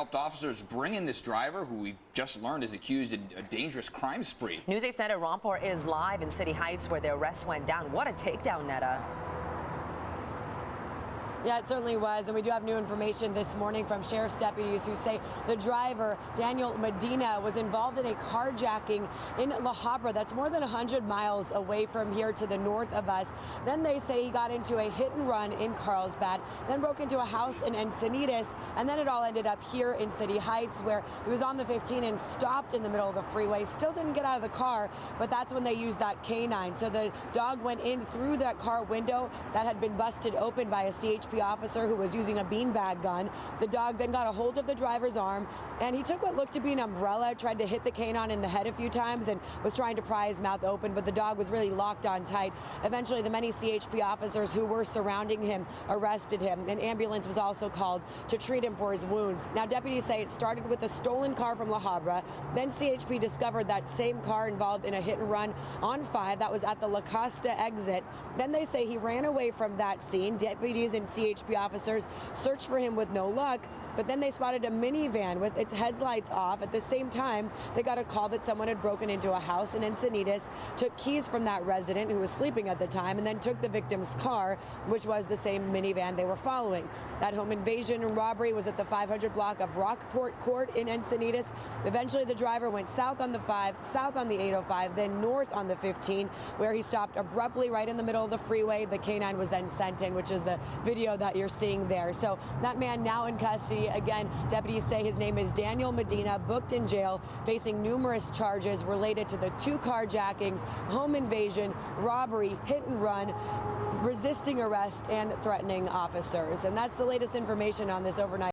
Helped officers bring in this driver, who we just learned is accused of a dangerous crime spree. News 8 Center Rampur is live in City Heights, where the arrest went down. What a takedown, Netta. Yeah, it certainly was, and we do have new information this morning from sheriff's deputies who say the driver, Daniel Medina, was involved in a carjacking in La Habra. That's more than 100 miles away from here to the north of us. Then they say he got into a hit and run in Carlsbad, then broke into a house in Encinitas, and then it all ended up here in City Heights, where he was on the 15 and stopped in the middle of the freeway. Still didn't get out of the car, but that's when they used that canine. So the dog went in through that car window that had been busted open by a CHP officer who was using a beanbag gun. The dog then got a hold of the driver's arm, and he took what looked to be an umbrella, tried to hit the canine in the head a few times, and was trying to pry his mouth open, but the dog was really locked on tight. Eventually, the many CHP officers who were surrounding him arrested him. An ambulance was also called to treat him for his wounds. Now, deputies say it started with a stolen car from La Habra. Then CHP discovered that same car involved in a hit and run on 5 that was at the La Costa exit. Then they say he ran away from that scene. Deputies and CHP officers searched for him with no luck, but then they spotted a minivan with its headlights off. At the same time, they got a call that someone had broken into a house in Encinitas, took keys from that resident who was sleeping at the time, and then took the victim's car, which was the same minivan they were following. That home invasion and robbery was at the 500 block of Rockport Court in Encinitas. Eventually, the driver went south on the 5, south on the 805, then north on the 15, where he stopped abruptly right in the middle of the freeway. The canine was then sent in, which is the video that you're seeing there. So that man now in custody. Again, deputies say his name is Daniel Medina, booked in jail, facing numerous charges related to the 2 carjackings, home invasion, robbery, hit and run, resisting arrest, and threatening officers. And that's the latest information on this overnight